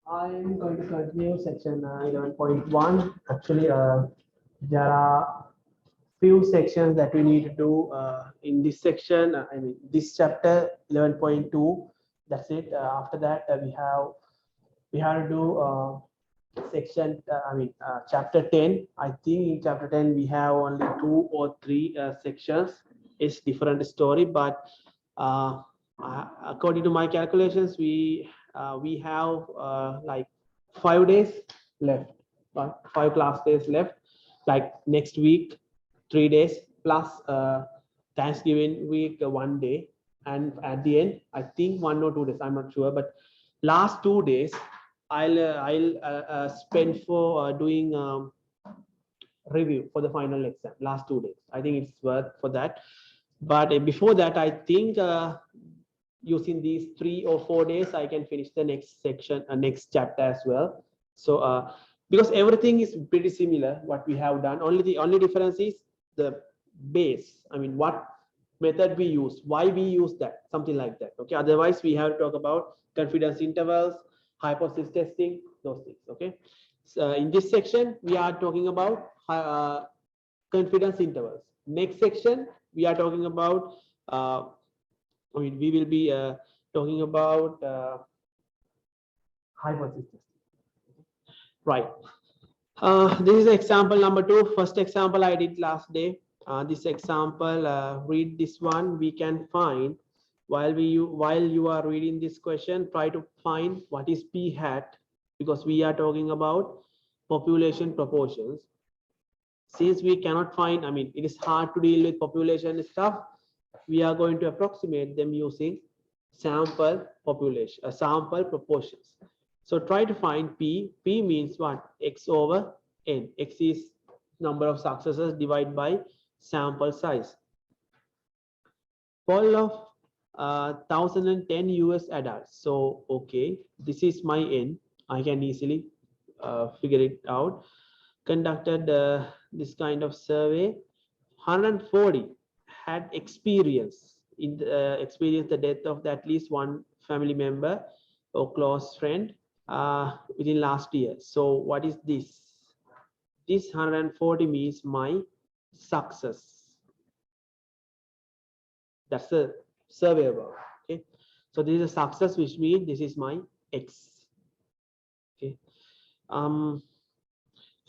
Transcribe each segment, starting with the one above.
I'm going to continue section 11.1. Actually, there are few sections that we need to do in this section. I mean, this chapter 11.2. That's it. After that, we have to do section. Chapter 10. I think in chapter 10 we have only two or three sections. It's different story, but uh, according to my calculations, we have like 5 days left, right? 5 class days left. Like next week, 3 days plus Thanksgiving week, 1 day, and at the end, I think 1 or 2 days. I'm not sure, but last 2 days, I'll spend for doing review for the final exam. Last 2 days, I think it's worth for that. But before that, I think using these 3 or 4 days, I can finish the next section, next chapter as well. So because everything is pretty similar, what we have done, only the only difference is the base. I mean, what method we use, why we use that, something like that. Okay. Otherwise, we have to talk about confidence intervals, hypothesis testing, those things. Okay. So in this section, we are talking about confidence intervals. Next section, we are talking about we will be talking about hypothesis. Right. This is example number 2. First example I did last day. This example, read this one. We can find while you are reading this question, try to find what is p hat, because we are talking about population proportions. Since we cannot find, I mean, it is hard to deal with population stuff, we are going to approximate them using sample population, sample proportions. So try to find p. P means what? X over n. X is number of successes divided by sample size. Poll of 1010 US adults. So okay, this is my n. I can easily figure it out. Conducted this kind of survey. 140 had experienced the death of at least one family member or close friend within last year. So what is this? This 140 means my success. That's the survey about. Okay. So this is a success, which means this is my X. Okay.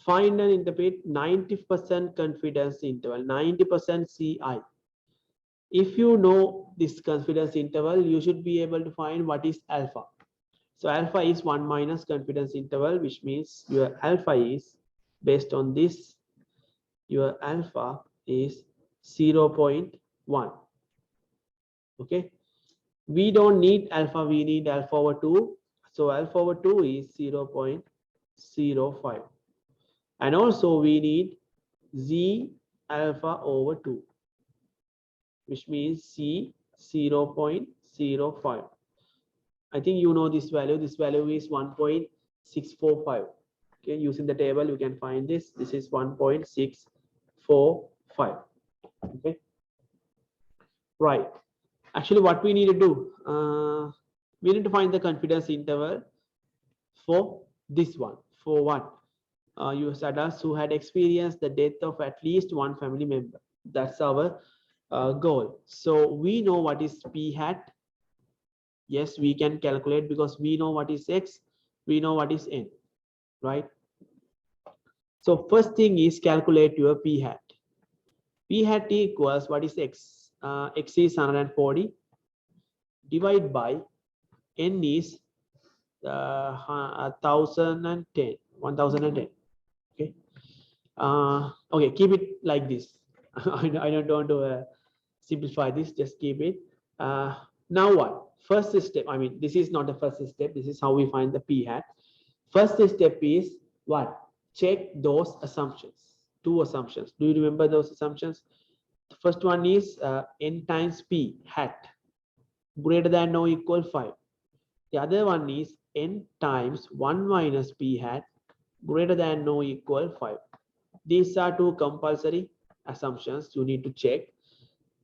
Find and interpret 90% confidence interval, 90% CI. If you know this confidence interval, you should be able to find what is alpha. So alpha is 1 minus confidence interval, which means your alpha is, based on this, your alpha is 0.1. Okay. We don't need alpha, we need alpha over 2. So alpha over 2 is 0.05. And also we need Z alpha over 2, which means C 0.05. I think you know this value. This value is 1.645. Okay, using the table, you can find this. This is 1.645. Okay, right. Actually, what we need to do, we need to find the confidence interval for this one. For what? US adults who had experienced the death of at least one family member. That's our goal. So we know what is p hat. Yes, we can calculate because we know what is X, we know what is N, right? So first thing is calculate your p hat. P hat equals what is X? X is 140 divided by N is 1010. Okay. Okay, keep it like this. I don't want to simplify this, just keep it. Now what? First step, I mean, this is not the first step. This is how we find the p hat. First step is what? Check those assumptions. Two assumptions. Do you remember those assumptions? The first one is n times p hat greater than or equal 5. The other one is n times 1 minus p hat greater than or equal 5. These are two compulsory assumptions you need to check.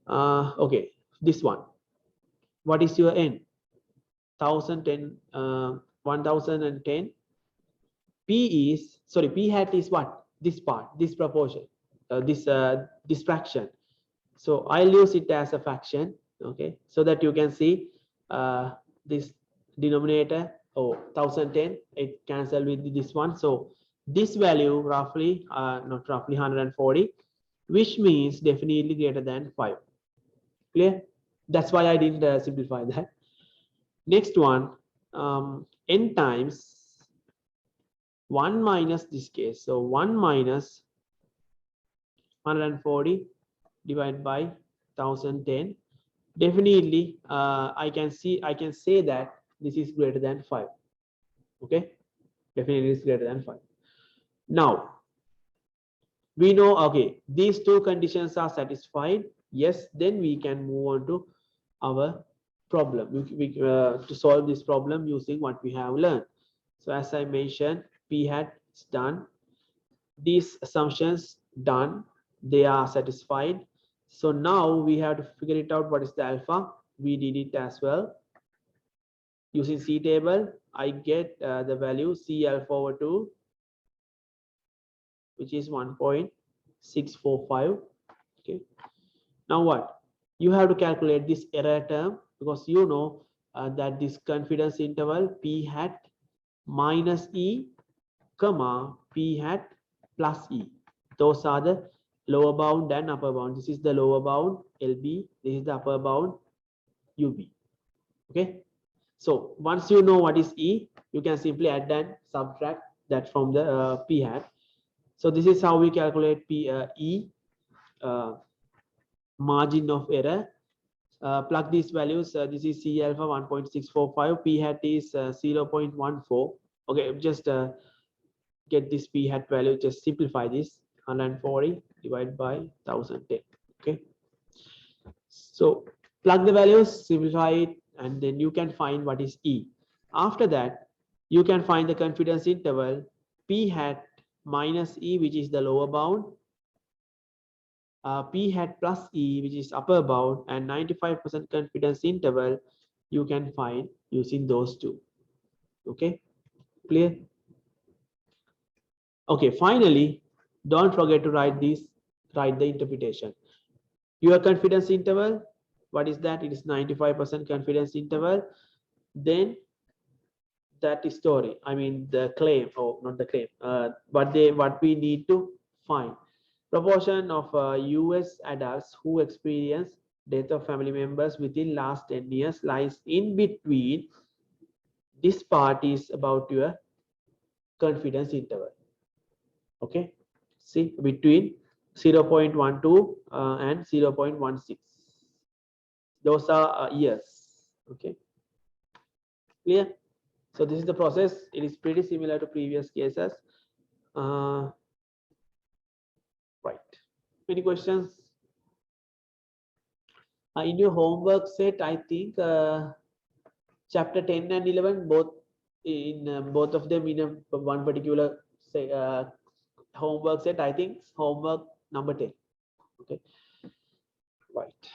Okay, this one. What is your n? 1010 1010. P is, sorry, P hat is what? This part, this proportion, this fraction. So I'll use it as a fraction, okay, so that you can see this denominator, 1010, it cancel with this one. So this value roughly, not roughly, 140, which means definitely greater than 5. Clear? That's why I didn't simplify that. Next one, n times 1 minus this case. So 1 minus 140 divided by 1010. Definitely, I can say that this is greater than 5. Okay, definitely is greater than 5. Now we know, okay, these two conditions are satisfied. Yes, then we can move on to our problem. To solve this problem using what we have learned. So as I mentioned, P hat is done. These assumptions done, they are satisfied. So now we have to figure it out, what is the alpha. We did it as well using C table. I get the value C alpha over 2, which is 1.645. okay, now what, you have to calculate this error term, because you know that this confidence interval P hat minus E comma P hat plus E, those are the lower bound and upper bound. This is the lower bound LB, this is the upper bound UB. Okay, so once you know what is E, you can simply add and subtract that from the P hat. So this is how we calculate E, margin of error. Plug these values. This is C alpha 1.645, P hat is 0.14. Okay, just get this P hat value, just simplify this, 140 divided by 1010. Okay, so plug the values, simplify it, and then you can find what is E. After that, you can find the confidence interval P hat minus E, which is the lower bound, P hat plus E, which is upper bound, and 95% confidence interval you can find using those two. Okay, clear? Okay, finally, don't forget to write the interpretation. Your confidence interval, what is that? It is 95% confidence interval. Then that story, I mean the claim, or not the claim, what we need to find. Proportion of US adults who experience death of family members within last 10 years lies in between. This part is about your confidence interval. Okay, see, between 0.12 and 0.16. Those are years. Okay, clear? So this is the process. It is pretty similar to previous cases. Right. Any questions? In your homework set, I think chapter 10 and 11, both of them in one particular say, homework set. I think homework number 10. Okay. Right.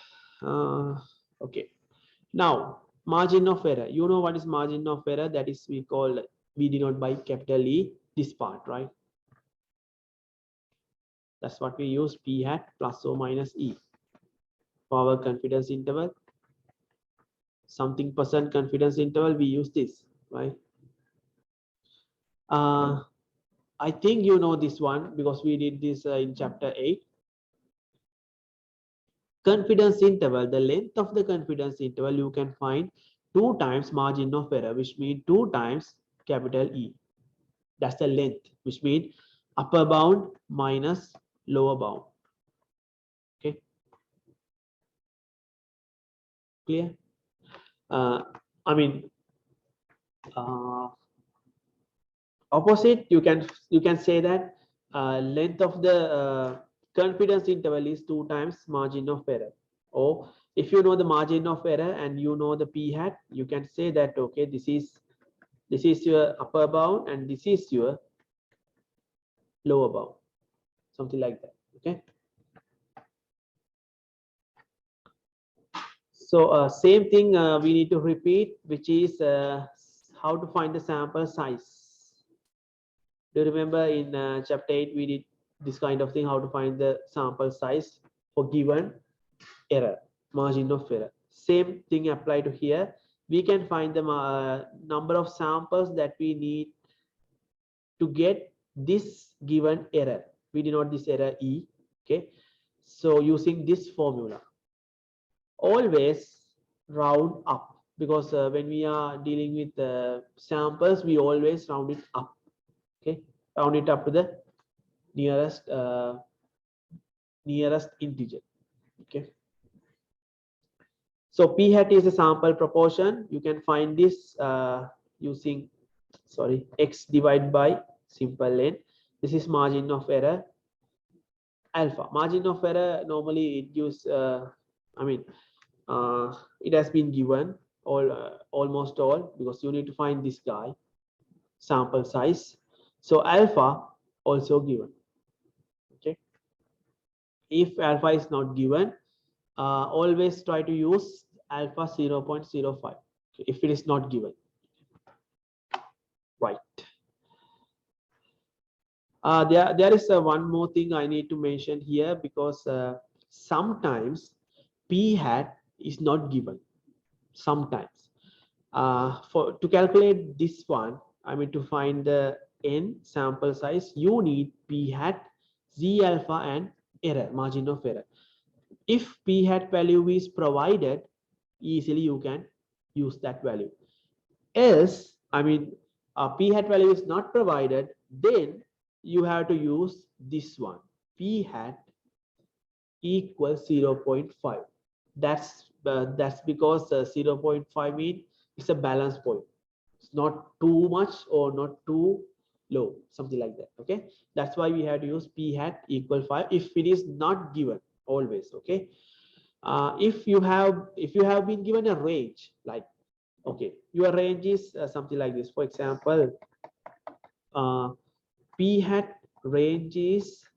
Okay. Now, margin of error. You know what is margin of error? That is, we denote by capital E, this part, right? That's what we use, P hat plus or minus E. For our confidence interval, something percent confidence interval, we use this, right? I think you know this one because we did this in chapter 8. Confidence interval, the length of the confidence interval, you can find 2 times margin of error, which means 2 times capital E. That's the length, which means upper bound minus lower bound. Okay, clear? I mean, opposite, you can say that length of the confidence interval is 2 times margin of error. Or if you know the margin of error and you know the P hat, you can say that, okay, this is your upper bound and this is your lower bound, something like that. Okay, so same thing we need to repeat, which is how to find the sample size. Do you remember in chapter 8 we did this kind of thing, how to find the sample size for given error, margin of error. Same thing apply to here. We can find the number of samples that we need to get this given error. We denote this error E. Okay, so using this formula, always round up, because when we are dealing with samples, we always round it up. Okay, round it up to the nearest integer. Okay, so p hat is a sample proportion. You can find this using x divided by simple length. This is margin of error alpha. Margin of error normally it gives it has been given almost all, because you need to find this guy sample size. So alpha also given. Okay, if alpha is not given, always try to use alpha 0.05 if it is not given. Right. There is one more thing I need to mention here, because sometimes p hat is not given. Sometimes to calculate this one, to find the n sample size, you need p hat, z alpha, and error, margin of error. If p hat value is provided, easily you can use that value. Else, p hat value is not provided, then you have to use this one, p hat equals 0.5. That's because 0.5 means it's a balance point. It's not too much or not too low, something like that. Okay, that's why we have to use p hat equal 5 if it is not given always. Okay, if you have been given a range, like, okay, your range is something like this. For example, p hat range is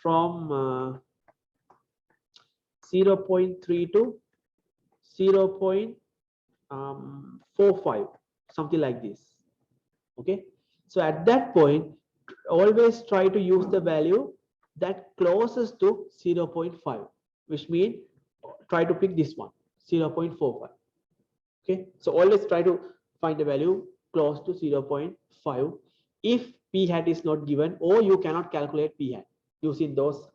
from 0.3 to 0.45, something like this. Okay, so at that point, always try to use the value that closest to 0.5, which means try to pick this one, 0.45. Okay, so always try to find a value close to 0.5 if p hat is not given, or you cannot calculate p hat using those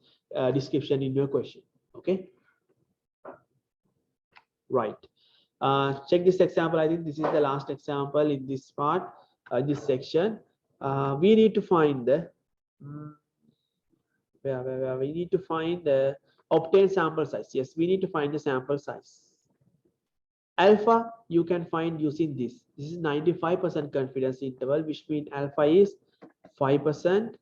description in your question. Okay, right. Check this example. I think this is the last example in this part, this section. We need to find the where we need to find the obtain sample size. Yes, we need to find the sample size. Alpha you can find using this. This is 95% confidence interval, which means alpha is 5%,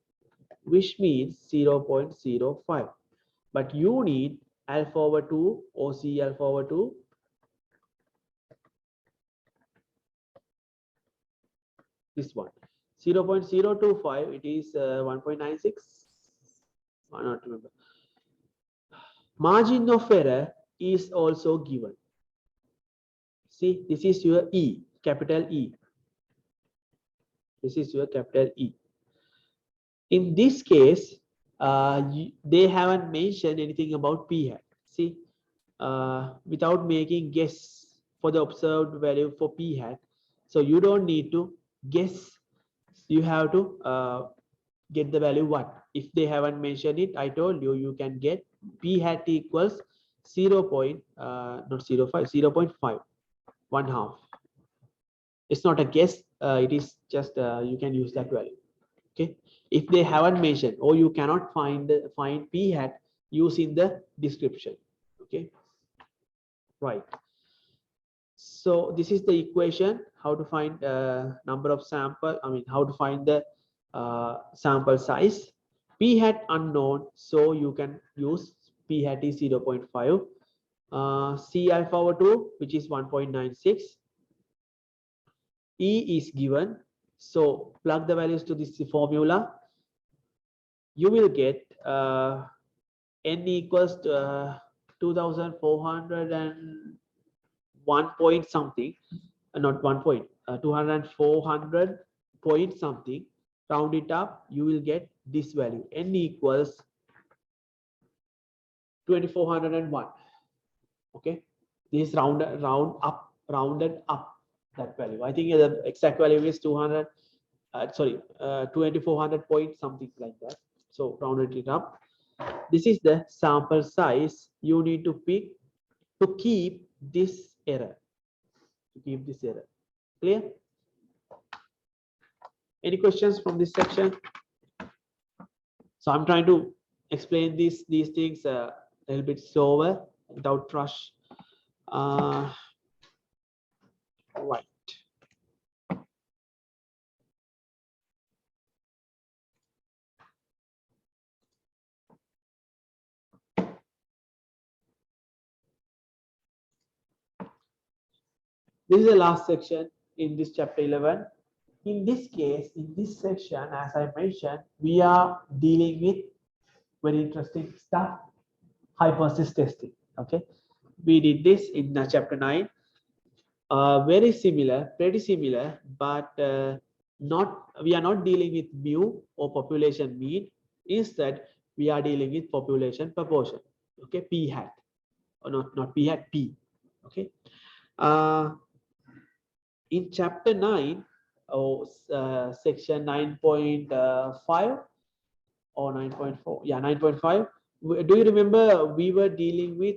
which means 0.05. But you need alpha over 2 or C alpha over 2. This one 0.025, it is 1.96. I not remember. Margin of error is also given. See, this is your E, capital E. This is your capital E. In this case, they haven't mentioned anything about p hat. See, without making guess for the observed value for p hat, so you don't need to guess. You have to get the value what. If they haven't mentioned it, I told you, you can get p hat equals 0.5, 0.5, 1/2. It's not a guess. It is just you can use that value. Okay, if they haven't mentioned, or you cannot find p hat using the description. Okay, right. So this is the equation, how to find number of sample, how to find the sample size. P hat unknown, so you can use p hat is 0.5. C alpha over 2, which is 1.96. E is given, so plug the values to this formula. You will get n equals to 2401 point something. not 1 point, 200, 400 point something, round it up, you will get this value. N equals 2401. Okay, this is rounded up that value. I think the exact value is 200. 2400 point something like that. So rounded it up. This is the sample size you need to pick to keep this error. Clear? Any questions from this section? So I'm trying to explain these things a little bit slower without rush. Right. This is the last section in this chapter 11. In this case, in this section, as I mentioned, we are dealing with very interesting stuff, hypothesis testing. Okay, we did this in chapter 9. Very similar, pretty similar, but we are not dealing with mu or population mean. Instead, we are dealing with population proportion. Okay, p hat, or not p hat, p. Okay. In chapter 9 or section 9.5 or 9.4, yeah, 9.5, do you remember we were dealing with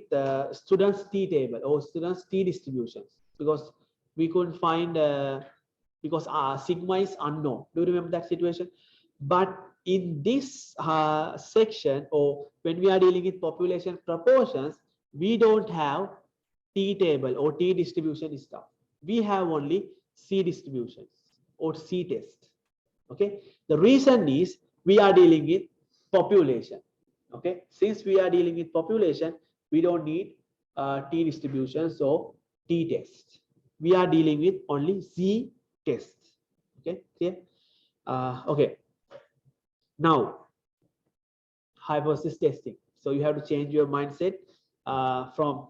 students t table or students t distributions, because we couldn't find because sigma is unknown. Do you remember that situation? But in this section, or when we are dealing with population proportions, we don't have t table or t distribution stuff. We have only C distributions or C test. Okay, the reason is we are dealing with population. Okay, since we are dealing with population, we don't need T distributions or T test. We are dealing with only C test. Okay, clear? Okay, now hypothesis testing. So you have to change your mindset from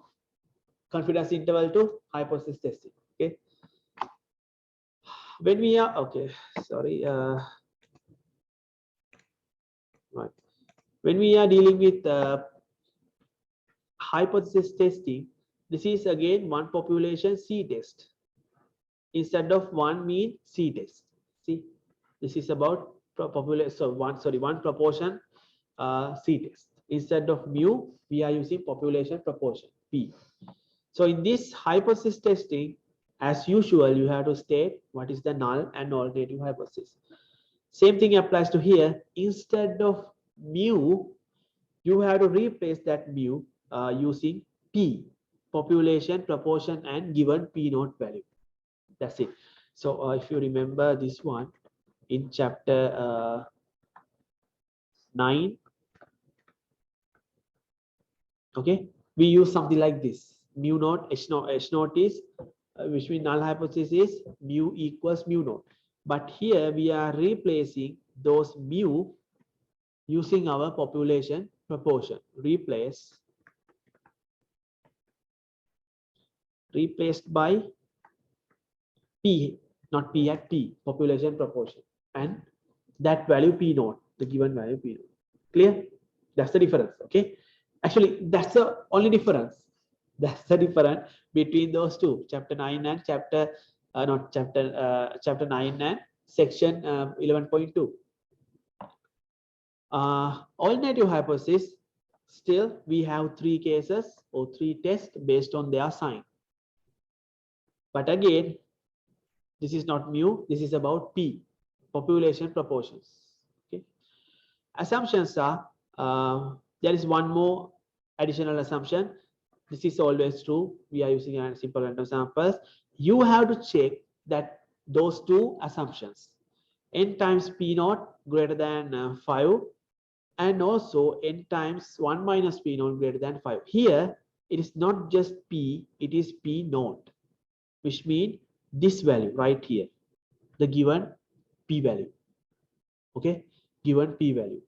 confidence interval to hypothesis testing. Okay, when we are right, when we are dealing with hypothesis testing, this is again one population C test instead of one mean C test. See, this is about population. So one proportion C test. Instead of mu, we are using population proportion P. So in this hypothesis testing, as usual, you have to state what is the null and alternative hypothesis. Same thing applies to here. Instead of mu, you have to replace that mu using P, population, proportion, and given P naught value. That's it. So if you remember this one in chapter 9, okay, we use something like this. Mu naught, H naught is, which means null hypothesis is mu equals mu naught. But here we are replacing those mu using our population proportion. Replaced by P, not P at P, population proportion, and that value P naught, the given value P naught. Clear? That's the difference. Okay, actually that's the only difference. That's the difference between those two, chapter 9 and chapter chapter 9 and section 11.2. Alternative hypothesis, still we have 3 cases or 3 tests based on their sign. But again, this is not mu, this is about P, population proportions. Okay. Assumptions are, there is one more additional assumption. This is always true. We are using a simple random samples. You have to check that those 2 assumptions, n times P naught greater than 5, and also n times 1 minus P naught greater than 5. Here, it is not just P, it is P naught, which means this value right here, the given P value. Okay, given P value.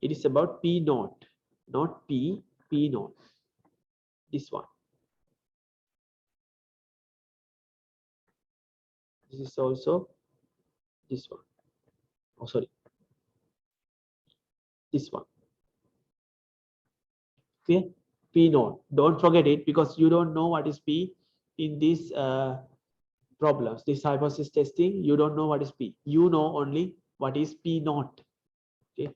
It is about P naught, not P naught. This one. This is also this one. Oh, sorry, this one. Okay, P naught. Don't forget it because you don't know what is P in these problems. This hypothesis testing, you don't know what is P. You know only what is P naught. Okay,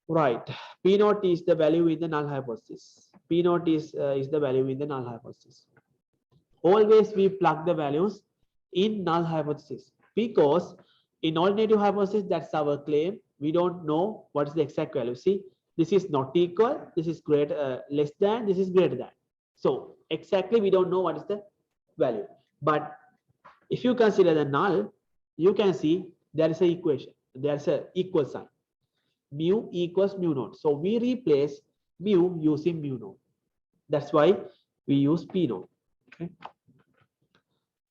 right. P naught is the value in the null hypothesis. P naught is the value in the null hypothesis. Always we plug the values in null hypothesis because in alternative hypothesis, that's our claim. We don't know what is the exact value. See, this is not equal, this is greater, less than, this is greater than. So exactly we don't know what is the value. But if you consider the null, you can see there is an equation. There's an equal sign. Mu equals mu naught. So we replace mu using mu naught. That's why we use P naught. Okay.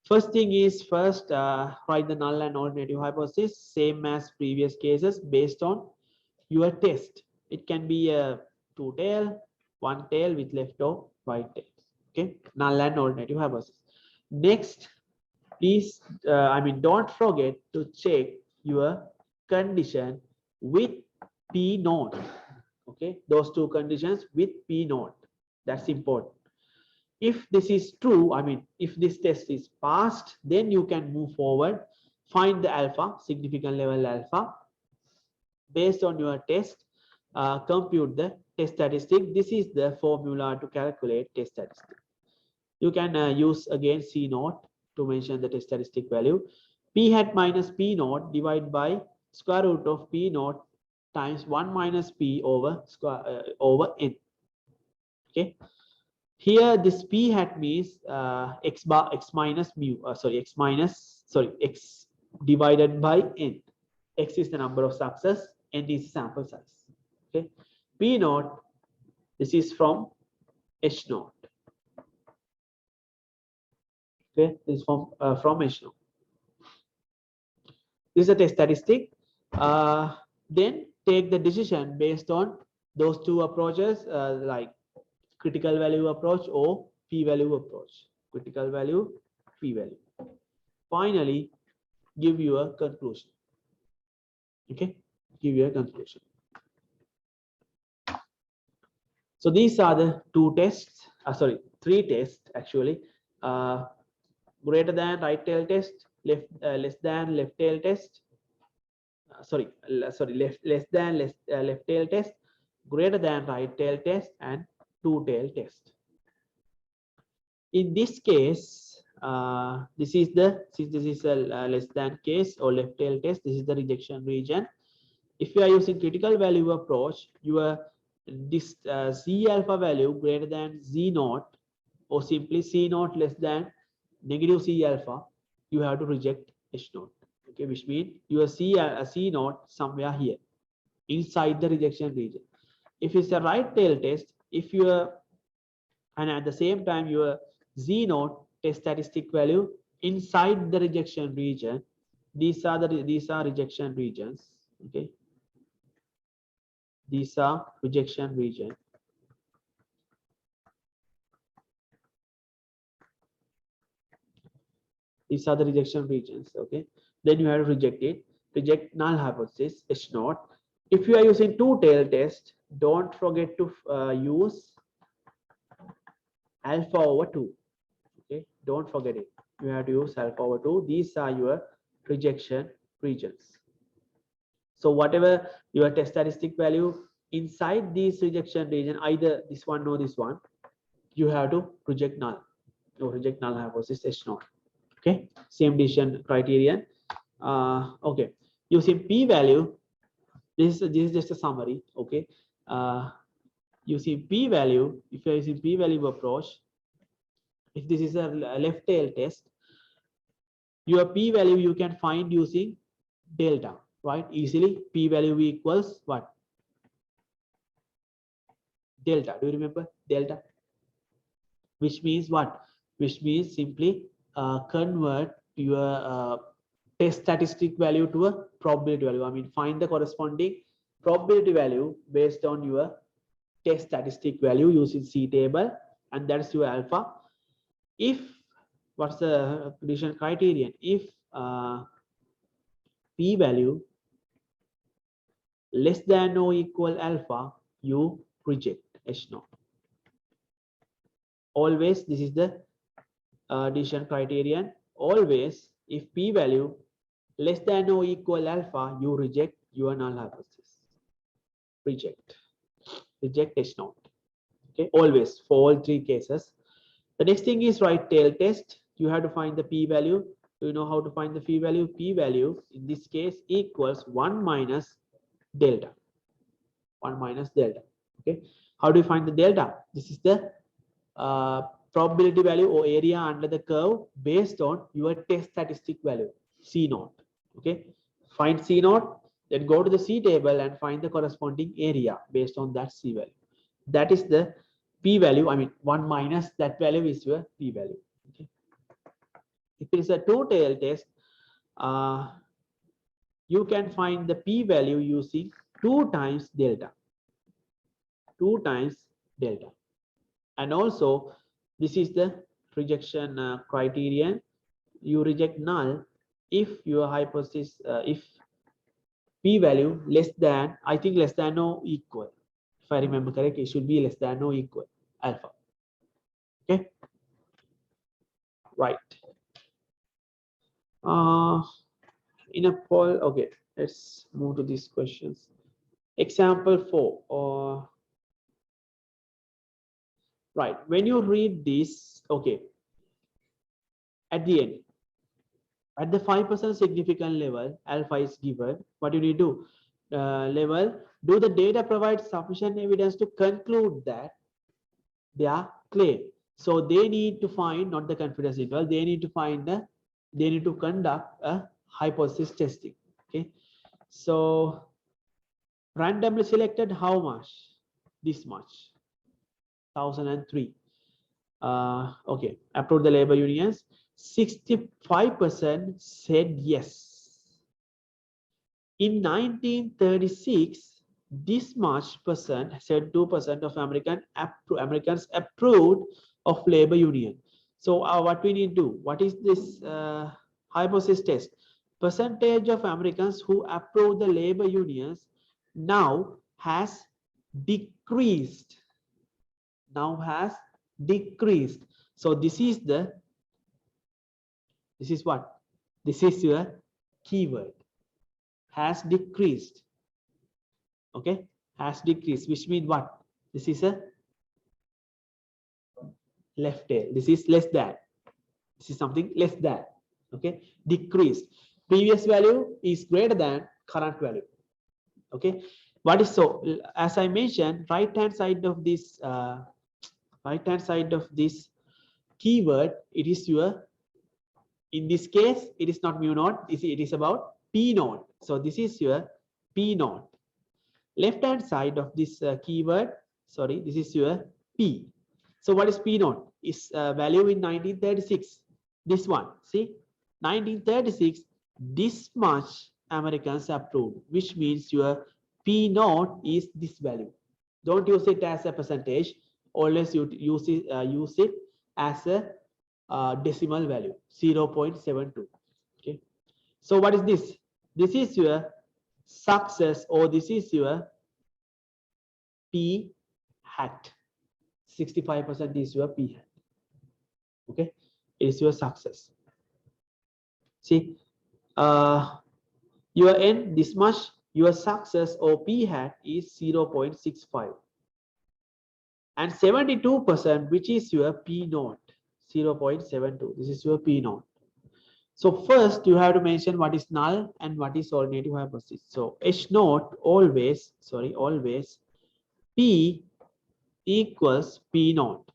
First thing is write the null and alternative hypothesis, same as previous cases based on your test. It can be a two tail, one tail with left or right tail. Okay, null and alternative hypothesis. Next, please, don't forget to check your condition with P naught. Okay, those two conditions with P naught. That's important. If this is true, if this test is passed, then you can move forward, find the alpha, significant level alpha. Based on your test, compute the test statistic. This is the formula to calculate test statistic. You can use again C naught to mention the test statistic value. P hat minus P naught divided by square root of P naught times 1 minus P over N. Okay. Here this P hat means x divided by N. X is the number of success, N is sample size. Okay. P naught, this is from H naught. Okay, this is from H naught. This is a test statistic. Then take the decision based on those two approaches, like critical value approach or p-value approach. Critical value, p-value. Finally, give you a conclusion. Okay, give you a conclusion. So these are the two tests. Three tests actually. Greater than right tail test, less than left tail test. Less than left tail test, greater than right tail test, and two tail test. In this case, this is a less than case or left tail test. This is the rejection region. If you are using critical value approach, your this C alpha value greater than Z naught, or simply C naught less than negative C alpha, you have to reject H naught. Okay, which means your C naught somewhere here inside the rejection region. If it's a right tail test, if you are, and at the same time your Z naught test statistic value inside the rejection region, these are rejection regions. Okay, these are rejection region. These are the rejection regions. Okay, then you have to reject it. Reject null hypothesis H naught. If you are using two tail test, don't forget to use alpha over 2. Okay, don't forget it. You have to use alpha over 2. These are your rejection regions. So whatever your test statistic value inside this rejection region, either this one or this one, you have to reject null. Or reject null hypothesis H naught. Okay, same decision criterion. Okay, using p value, this is just a summary. Okay, using p value, if you are using p value approach, if this is a left tail test, your p value you can find using delta, right? Easily p value equals what? Delta. Do you remember delta? Which means what? Which means simply convert your test statistic value to a probability value. Find the corresponding probability value based on your test statistic value using C table, and that's your alpha. If what's the decision criterion? If p value less than or equal alpha, you reject H naught. Always, this is the decision criterion. Always, if p value less than or equal alpha, you reject your null hypothesis. Reject H naught. Okay, always for all three cases. The next thing is right tail test. You have to find the p value. Do you know how to find the p value? P value in this case equals 1 minus delta. 1 minus delta. Okay, how do you find the delta? This is the probability value or area under the curve based on your test statistic value, C naught. Okay, find C naught, then go to the C table and find the corresponding area based on that C value. That is the p value. I mean, 1 minus that value is your p value. Okay. If it is a two-tail test, you can find the p value using 2 times delta. 2 times delta. And also, this is the rejection criterion. You reject null if your hypothesis, if p value less than, I think less than or equal. If I remember correctly, it should be less than or equal alpha. Okay. Right. In a poll, okay, let's move to these questions. Example 4. Right, when you read this, okay, at the end, at the 5% significant level, alpha is given. What you need to do? Level, do the data provide sufficient evidence to conclude that their claim? So they need to find, not the confidence interval, they need to find they need to conduct a hypothesis testing. Okay, so randomly selected how much? This much, 1003. Okay, approved the labor unions. 65% said yes. In 1936, this much percent, 72% of Americans approved of labor union. So what we need to do? What is this hypothesis test? Percentage of Americans who approve the labor unions now has decreased. Now has decreased. So this is what? This is your keyword. Has decreased. Okay, has decreased, which means what? This is a left tail. This is less than. This is something less than. Okay, decreased. Previous value is greater than current value. Okay, what is so? As I mentioned, right hand side of this keyword, it is your, in this case it is not mu naught, it is about p naught. So this is your p naught. Left hand side of this keyword, sorry, this is your p. So what is p naught? Is value in 1936. This one, see, 1936, this much Americans approved, which means your p naught is this value. Don't use it as a percentage. Always use it as a decimal value, 0.72. Okay, so what is this? This is your success, or this is your p hat. 65% is your p hat. Okay, it is your success. See, your n this much, your success or p hat is 0.65, and 72%, which is your p naught, 0.72. This is your p naught. So first you have to mention what is null and what is alternative hypothesis. So H naught always p equals p naught.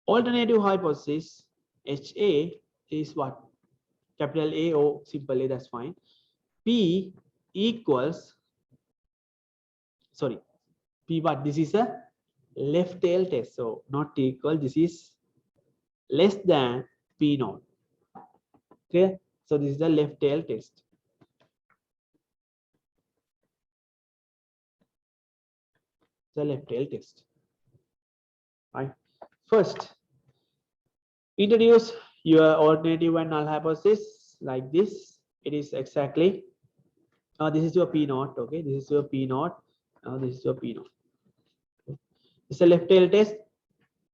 Alternative hypothesis HA is what? Capital A or simple A, that's fine. P equals, sorry, P what? This is a left tail test. So not equal, this is less than P naught. Okay, so this is the left tail test. The left tail test. Right. First, introduce your alternative and null hypothesis like this. It is exactly this is your P naught. Okay, this is your P naught. This is your P naught. It's a left tail test.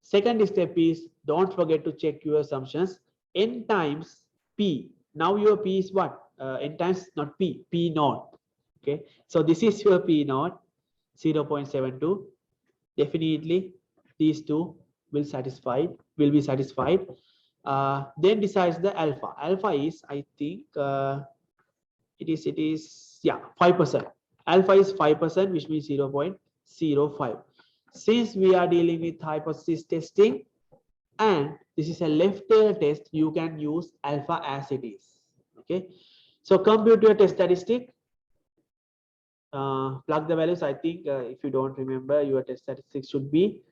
Second step is don't forget to check your assumptions. N times P. Now your P is what? N times not P. P naught. Okay, so this is your P naught 0.72. Definitely these two will be satisfied. Then decides the alpha. Alpha is, I think, it is yeah, 5%. Alpha is 5%, which means 0.05. Since we are dealing with hypothesis testing and this is a left tail test, you can use alpha as it is. Okay, so compute your test statistic. Plug the values. I think if you don't remember, your test statistic should be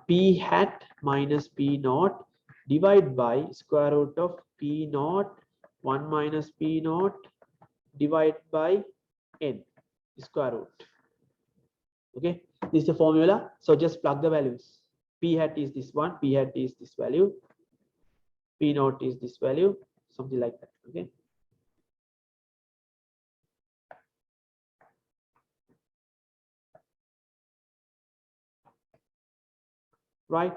P hat minus P naught divided by square root of P naught 1 minus P naught divided by N square root. Okay, this is the formula. So just plug the values. P hat is this one, P hat is this value, P naught is this value, something like that. Okay. Right,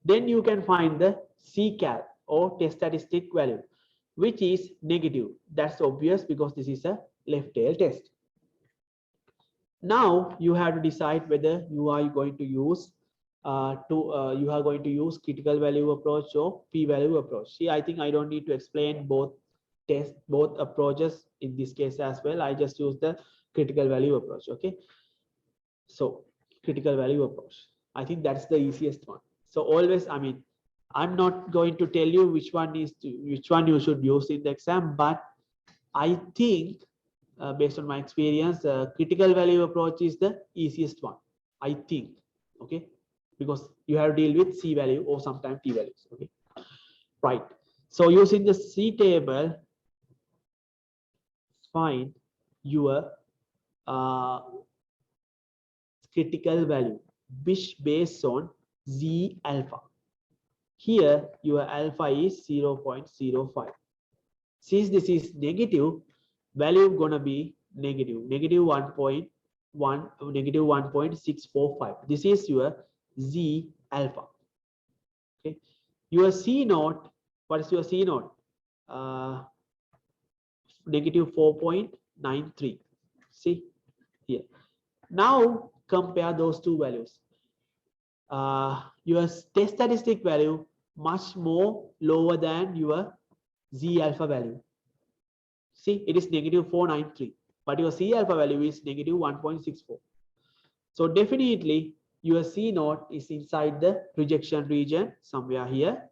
then you can find the CCAL or test statistic value, which is negative. That's obvious because this is a left tail test. Now you have to decide whether you are going to use critical value approach or p-value approach. See, I think I don't need to explain both approaches in this case as well. I just use the critical value approach. Okay, so critical value approach, I think that's the easiest one. So always, I mean, I'm not going to tell you which one you should use in the exam, but I think based on my experience, critical value approach is the easiest one, I think. Okay, because you have to deal with C value or sometimes T values. Okay, right. So using the C table, find your critical value which based on Z alpha. Here your alpha is 0.05. Since this is negative, value gonna be negative 1.1, negative 1.645. This is your Z alpha. Okay, your C naught, what is your C naught? Negative 4.93. See here. Now compare those two values. Your test statistic value much more lower than your Z alpha value. See, it is negative 493, but your C alpha value is negative 1.64. So definitely your C naught is inside the rejection region somewhere here.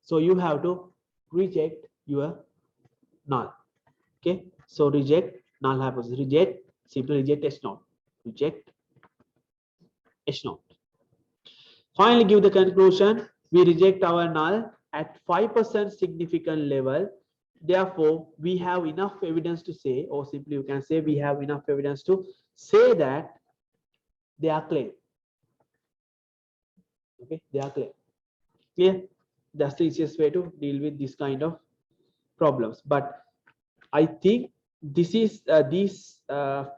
So you have to reject your null. Okay, so reject null hypothesis, simply reject H naught, reject H naught. Finally, give the conclusion. We reject our null at 5% significant level. Therefore, we have enough evidence to say, or simply you can say we have enough evidence to say that they are claim. Okay, they are claim. Clear? That's the easiest way to deal with this kind of problems. But I think this is these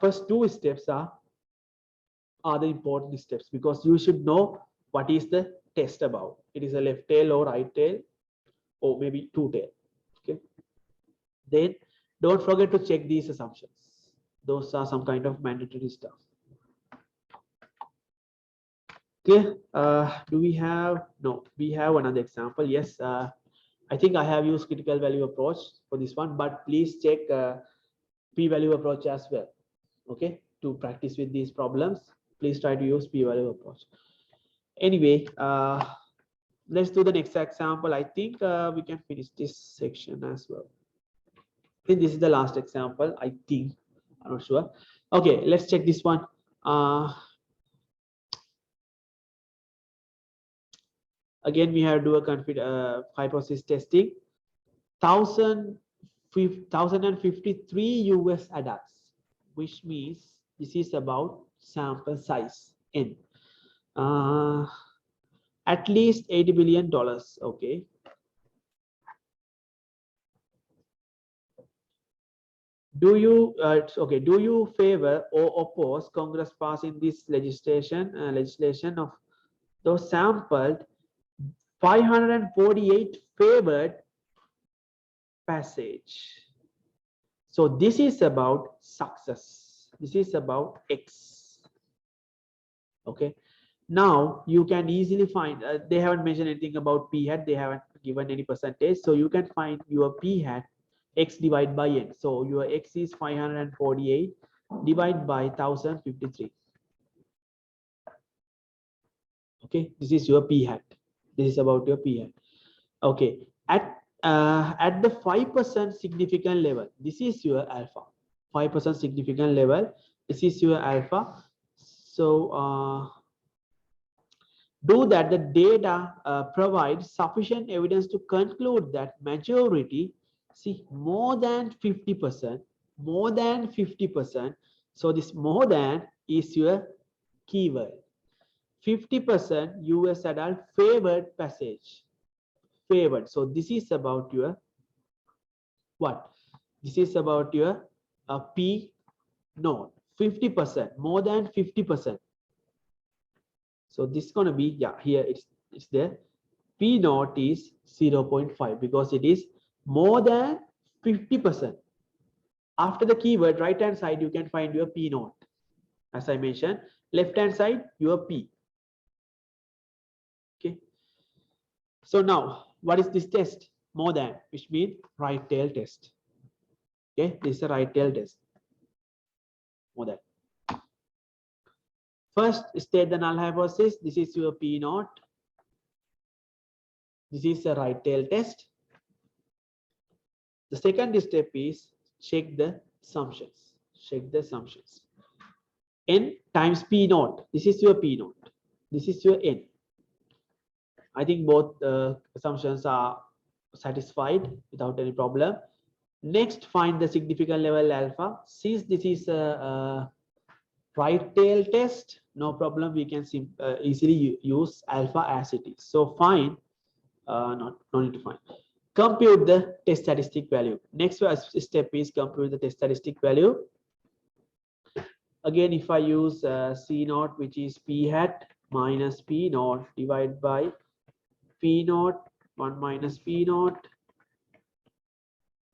first two steps are the important steps, because you should know what is the test about. It is a left tail or right tail or maybe two tail. Okay, then don't forget to check these assumptions. Those are some kind of mandatory stuff. Okay, do we have, no, we have another example. Yes, I think I have used critical value approach for this one, but please check p-value approach as well. Okay, to practice with these problems, please try to use p-value approach. Anyway, let's do the next example. I think we can finish this section as well. I think this is the last example, I think. I'm not sure. Okay, let's check this one. Again, we have to do a hypothesis testing. 1053 US adults, which means this is about sample size N. At least $80 billion. Okay, Do you okay? Do you favor or oppose Congress passing this legislation of those sampled 548 favored passage? So this is about success. This is about X. Okay. Now you can easily find, they haven't mentioned anything about p hat, they haven't given any percentage, so you can find your p hat x divided by n. So your x is 548 divided by 1053. Okay, this is your p hat. This is about your p hat. Okay, at the 5% significant level, this is your alpha. 5% significant level, this is your alpha. So do that the data provides sufficient evidence to conclude that majority, see, more than 50%, more than 50%. So this more than is your keyword. 50% US adult favored passage, favored. So this is about your what? This is about your P naught. 50%, more than 50%. So this is going to be, yeah, here it's there. P naught is 0.5 because it is more than 50%. After the keyword right hand side, you can find your P naught. As I mentioned, left hand side, your P. Okay. So now, what is this test? More than, which means right tail test. Okay, this is a right tail test. More than. First, state the null hypothesis. This is your P naught. This is a right tail test. The second step is check the assumptions. Check the assumptions. N times P naught. This is your P naught. This is your N. I think both assumptions are satisfied without any problem. Next, find the significant level alpha. Since this is a right tail test, no problem. We can easily use alpha as it is. So find, no need to find. Compute the test statistic value. Next step is compute the test statistic value. Again, if I use C naught, which is P hat minus P naught divided by P naught 1 minus P naught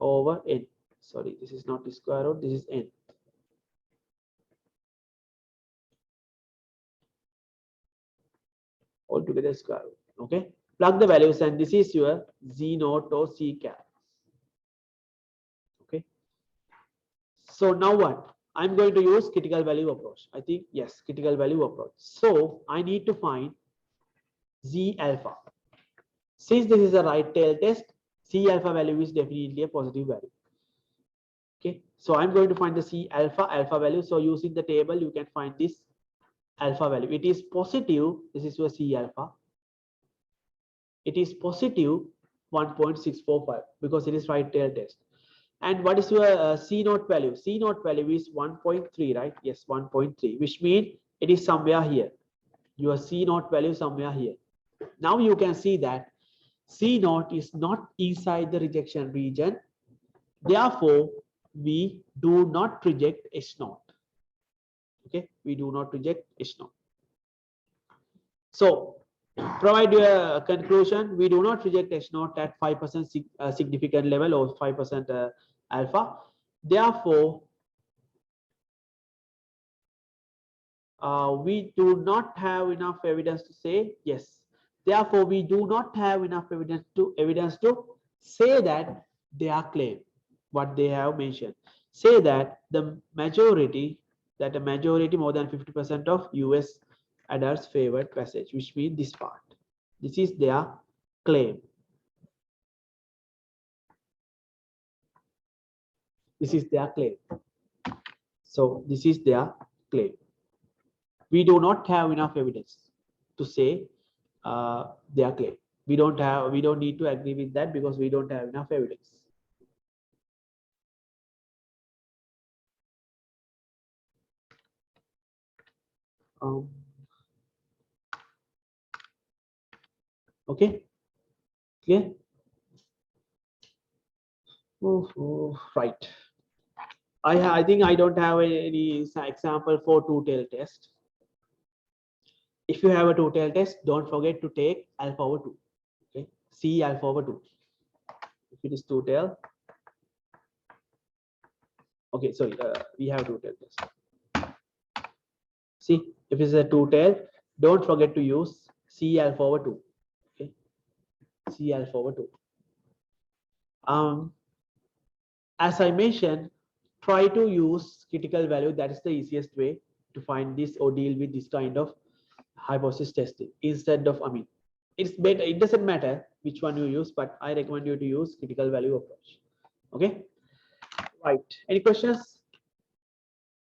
over N. Sorry, this is not the square root, this is N. Altogether square root. Okay. Plug the values and this is your Z naught or C cap. Okay. So now what? I'm going to use critical value approach. I think yes, critical value approach. So I need to find Z alpha. Since this is a right tail test, C alpha value is definitely a positive value. Okay, so I'm going to find the C alpha value. So using the table, you can find this alpha value. It is positive. This is your C alpha. It is positive 1.645 because it is right tail test. And what is your C naught value? C naught value is 1.3, right? Yes, 1.3, which means it is somewhere here. Your C naught value somewhere here. Now you can see that C naught is not inside the rejection region. Therefore, we do not reject H naught. Okay, we do not reject H naught. So, provide your conclusion. We do not reject H naught at 5% significant level or 5% alpha. Therefore, we do not have enough evidence to say yes. Therefore, we do not have enough evidence to say that they are claim what they have mentioned. Say that the majority, more than 50% of US adults favored passage, which means this part. This is their claim. This is their claim. So this is their claim. We do not have enough evidence to say their claim. We don't need to agree with that because we don't have enough evidence. Okay, clear? Right. I think I don't have any example for two-tail test. If you have a two-tail test, don't forget to take alpha over 2. Okay, C alpha over 2. If it is two-tail, okay, sorry, we have two-tail test. See, if it's a two-tail, don't forget to use C alpha over 2. Okay, C alpha over 2. As I mentioned, try to use critical value. That is the easiest way to find this or deal with this kind of hypothesis testing instead of, it's better. It doesn't matter which one you use, but I recommend you to use critical value approach. Okay, right. Any questions?